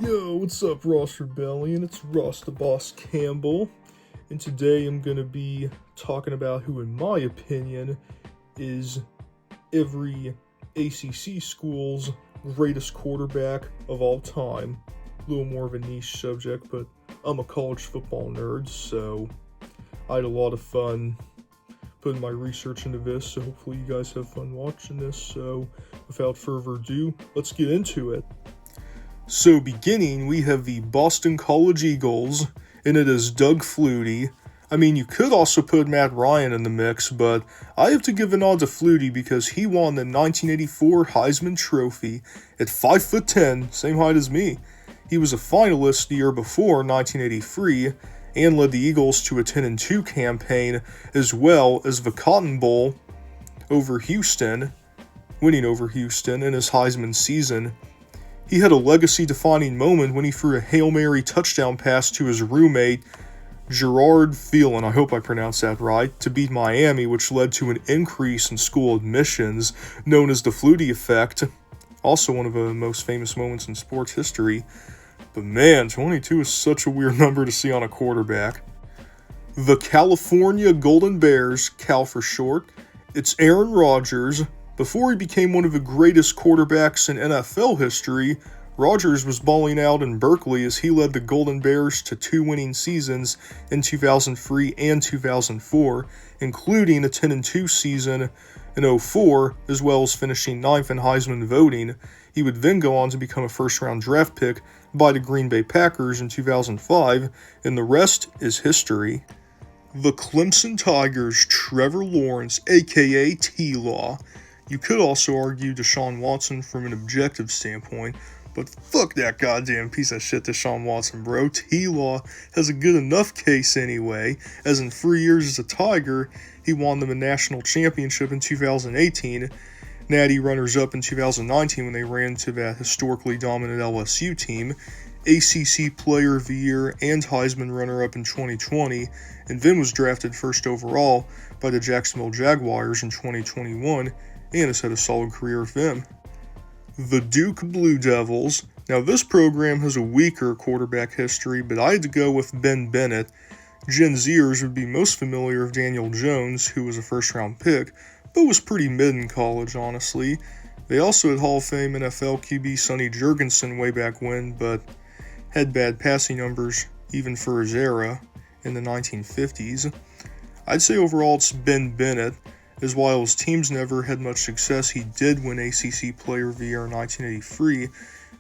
Yo, what's up, Ross Rebellion? It's Ross the Boss Campbell, and today I'm gonna be talking about who, in my opinion, is every ACC school's greatest quarterback of all time. A little more of a niche subject, but I'm a college football nerd, so I had a lot of fun putting my research into this, so hopefully you guys have fun watching this. So, without further ado, let's get into it. So beginning, we have the Boston College Eagles, and it is Doug Flutie. I mean, you could also put Matt Ryan in the mix, but I have to give a nod to Flutie because he won the 1984 Heisman Trophy at 5'10", same height as me. He was a finalist the year before, 1983, and led the Eagles to a 10-2 campaign, as well as the Cotton Bowl over Houston, winning over Houston in his Heisman season. He had a legacy-defining moment when he threw a Hail Mary touchdown pass to his roommate, Gerard Thielen, I hope I pronounced that right, to beat Miami, which led to an increase in school admissions, known as the Flutie effect. Also one of the most famous moments in sports history. But man, 22 is such a weird number to see on a quarterback. The California Golden Bears, Cal for short, it's Aaron Rodgers. Before he became one of the greatest quarterbacks in NFL history, Rodgers was balling out in Berkeley as he led the Golden Bears to 2 winning seasons in 2003 and 2004, including a 10-2 season in 2004, as well as finishing 9th in Heisman voting. He would then go on to become a first-round draft pick by the Green Bay Packers in 2005, and the rest is history. The Clemson Tigers' Trevor Lawrence, aka T-Law. You could also argue Deshaun Watson from an objective standpoint, but fuck that goddamn piece of shit Deshaun Watson, bro. T-Law has a good enough case anyway, as in 3 years as a Tiger, he won them a national championship in 2018, Natty runners-up in 2019 when they ran to that historically dominant LSU team, ACC Player of the Year and Heisman runner-up in 2020, and then was drafted first overall by the Jacksonville Jaguars in 2021, and has had a solid career with them. The Duke Blue Devils. Now this program has a weaker quarterback history, but I had to go with Ben Bennett. Gen Zers would be most familiar with Daniel Jones, who was a first-round pick, but was pretty mid in college, honestly. They also had Hall of Fame NFL QB Sonny Jurgensen way back when, but had bad passing numbers even for his era in the 1950s. I'd say overall it's Ben Bennett, as while his teams never had much success, he did win ACC Player of the Year in 1983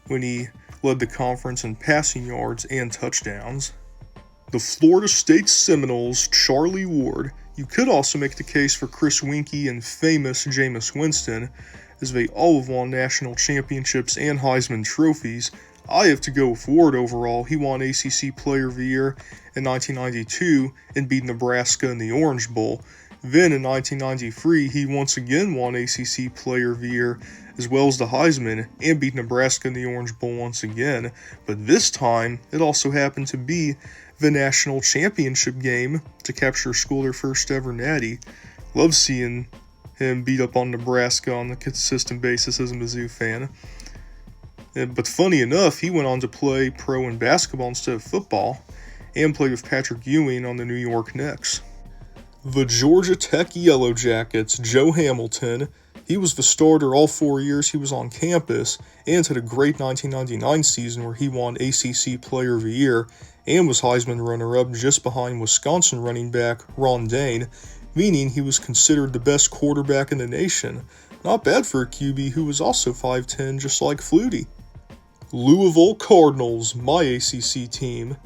when he led the conference in passing yards and touchdowns. The Florida State Seminoles' Charlie Ward. You could also make the case for Chris Weinke and famous Jameis Winston, as they all have won national championships and Heisman trophies. I have to go with Ward overall. He won ACC Player of the Year in 1992 and beat Nebraska in the Orange Bowl. Then in 1993, he once again won ACC Player of the Year, as well as the Heisman, and beat Nebraska in the Orange Bowl once again. But this time, it also happened to be the national championship game to capture school their first ever natty. Love seeing him beat up on Nebraska on a consistent basis as a Mizzou fan. But funny enough, he went on to play pro in basketball instead of football, and played with Patrick Ewing on the New York Knicks. The Georgia Tech Yellow Jackets, Joe Hamilton. He was the starter all 4 years he was on campus, and had a great 1999 season where he won ACC Player of the Year and was Heisman runner-up just behind Wisconsin running back Ron Dayne, meaning he was considered the best quarterback in the nation. Not bad for a QB who was also 5'10", just like Flutie. Louisville Cardinals, my ACC team.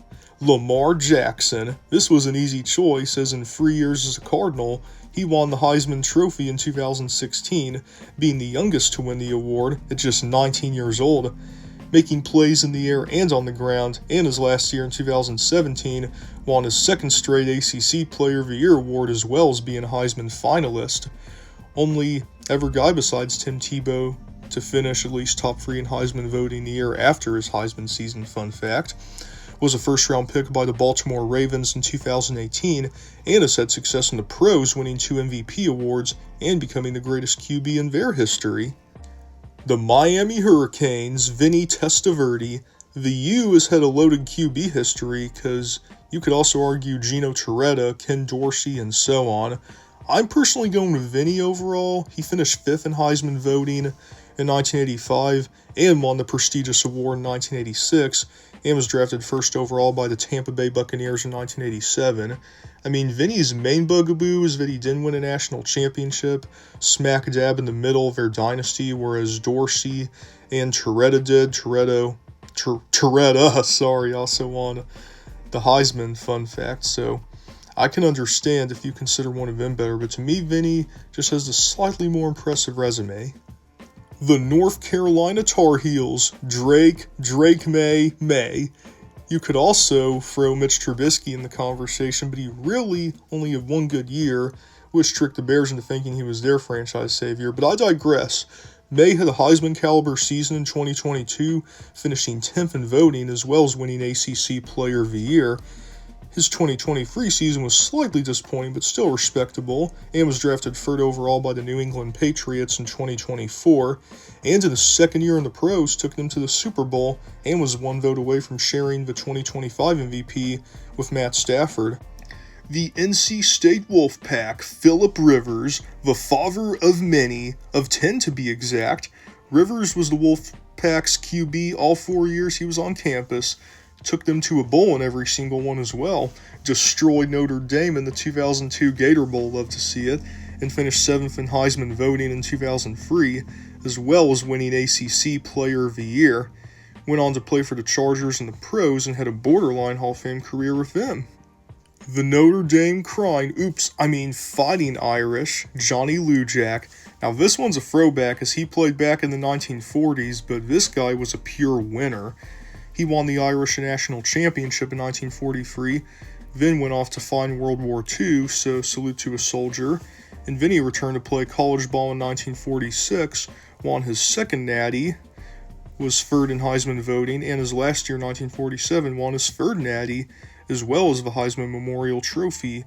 Lamar Jackson. This was an easy choice, as in 3 years as a Cardinal, he won the Heisman Trophy in 2016, being the youngest to win the award at just 19 years old, making plays in the air and on the ground, and his last year in 2017 won his second straight ACC Player of the Year award, as well as being a Heisman finalist. Only ever guy besides Tim Tebow to finish at least top 3 in Heisman voting the year after his Heisman season, fun fact. Was a first-round pick by the Baltimore Ravens in 2018, and has had success in the pros, winning 2 MVP awards and becoming the greatest QB in their history. The Miami Hurricanes, Vinny Testaverde. The U has had a loaded QB history because you could also argue Gino Torretta, Ken Dorsey, and so on. I'm personally going with Vinny overall. He finished 5th in Heisman voting in 1985 and won the prestigious award in 1986 and was drafted 1st overall by the Tampa Bay Buccaneers in 1987. I mean, Vinny's main bugaboo is that he didn't win a national championship, smack dab in the middle of their dynasty, whereas Dorsey and Torretta did. Torretta also won the Heisman, fun fact, so I can understand if you consider one of them better, but to me, Vinny just has a slightly more impressive resume. The North Carolina Tar Heels, Drake May. You could also throw Mitch Trubisky in the conversation, but he really only had one good year, which tricked the Bears into thinking he was their franchise savior, but I digress. May had a Heisman-caliber season in 2022, finishing 10th in voting as well as winning ACC Player of the Year. His 2023 season was slightly disappointing, but still respectable, and was drafted 3rd overall by the New England Patriots in 2024, and in his second year in the pros took them to the Super Bowl, and was one vote away from sharing the 2025 MVP with Matt Stafford. The NC State Wolfpack, Phillip Rivers, the father of many, of 10 to be exact. Rivers was the Wolfpack's QB all 4 years he was on campus, took them to a bowl in every single one as well, destroyed Notre Dame in the 2002 Gator Bowl, love to see it, and finished 7th in Heisman voting in 2003, as well as winning ACC Player of the Year. Went on to play for the Chargers in the pros and had a borderline Hall of Fame career with them. The Notre Dame Fighting Irish, Johnny Lujack. Now this one's a throwback as he played back in the 1940s, but this guy was a pure winner. He won the Irish National Championship in 1943, then went off to fight in World War II, so salute to a soldier. And then he returned to play college ball in 1946, won his second natty, was 3rd in Heisman voting, and his last year, 1947, won his 3rd natty, as well as the Heisman Memorial Trophy.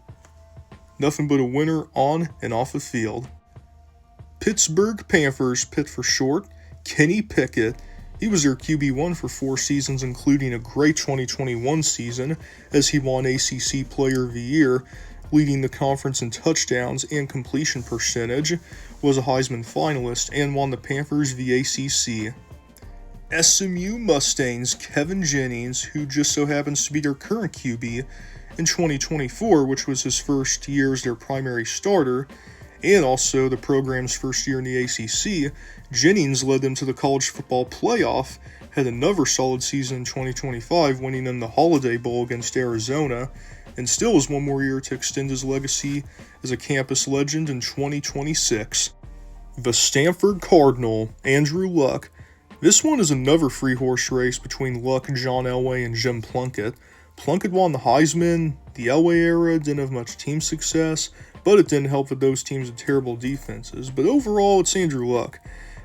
Nothing but a winner on and off the field. Pittsburgh Panthers, Pitt for short, Kenny Pickett. He was their QB1 for 4 seasons, including a great 2021 season, as he won ACC Player of the Year, leading the conference in touchdowns and completion percentage, was a Heisman finalist, and won the Panthers the ACC. SMU Mustangs, Kevin Jennings, who just so happens to be their current QB, in 2024, which was his first year as their primary starter, and also the program's first year in the ACC, Jennings led them to the college football playoff, had another solid season in 2025, winning them the Holiday Bowl against Arizona, and still has one more year to extend his legacy as a campus legend in 2026. The Stanford Cardinal, Andrew Luck. This one is another free horse race between Luck, John Elway, and Jim Plunkett. Plunkett won the Heisman. The Elway era didn't have much team success, but it didn't help that those teams had terrible defenses. But overall, it's Andrew Luck,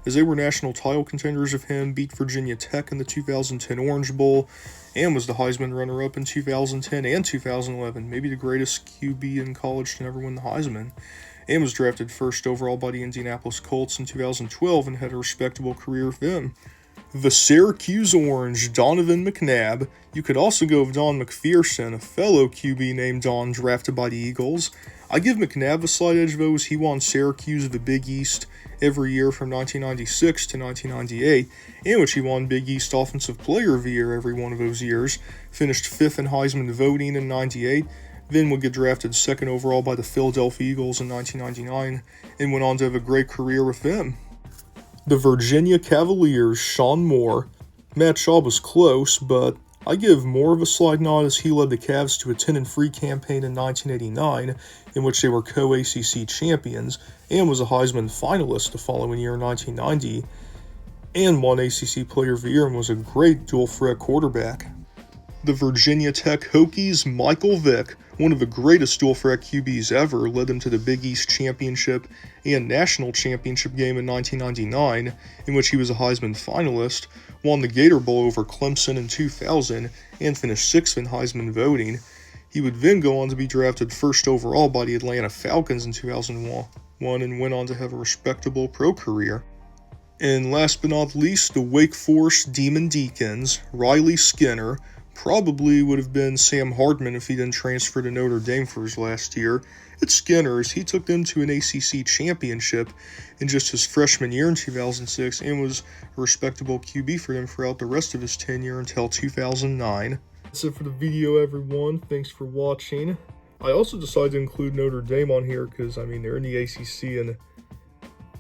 as they were national title contenders of him, beat Virginia Tech in the 2010 Orange Bowl, and was the Heisman runner-up in 2010 and 2011, maybe the greatest QB in college to never win the Heisman, and was drafted 1st overall by the Indianapolis Colts in 2012 and had a respectable career with them. The Syracuse Orange, Donovan McNabb. You could also go with Don McPherson, a fellow QB named Don, drafted by the Eagles. I give McNabb a slight edge, though, as he won Syracuse the Big East every year from 1996 to 1998, in which he won Big East Offensive Player of the Year every one of those years, finished 5th in Heisman voting in 98, then would get drafted 2nd overall by the Philadelphia Eagles in 1999, and went on to have a great career with them. The Virginia Cavaliers, Sean Moore. Matt Schaub was close, but I give Moore of a slight nod as he led the Cavs to a 10-3 campaign in 1989, in which they were co-ACC champions, and was a Heisman finalist the following year in 1990, and won ACC Player of the Year and was a great dual-threat quarterback. The Virginia Tech Hokies, Michael Vick, one of the greatest dual-threat QBs ever, led them to the Big East Championship and National Championship game in 1999, in which he was a Heisman finalist, won the Gator Bowl over Clemson in 2000, and finished 6th in Heisman voting. He would then go on to be drafted 1st overall by the Atlanta Falcons in 2001, and went on to have a respectable pro career. And last but not least, the Wake Forest Demon Deacons, Riley Skinner, probably would have been Sam Hardman if he didn't transfer to Notre Dame for his last year. It's Skinner's. He took them to an ACC championship in just his freshman year in 2006 and was a respectable QB for them throughout the rest of his tenure until 2009. That's it for the video, everyone. Thanks for watching. I also decided to include Notre Dame on here because, I mean, they're in the ACC and,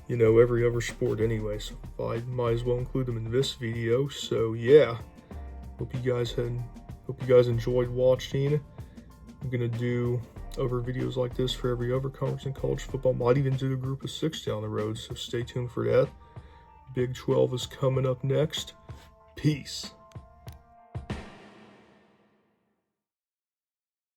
you know, every other sport anyway, so I might as well include them in this video. So, yeah. Hope you guys enjoyed watching. I'm gonna do other videos like this for every other conference in college football. Might even do the group of 6 down the road, so stay tuned for that. Big 12 is coming up next. Peace.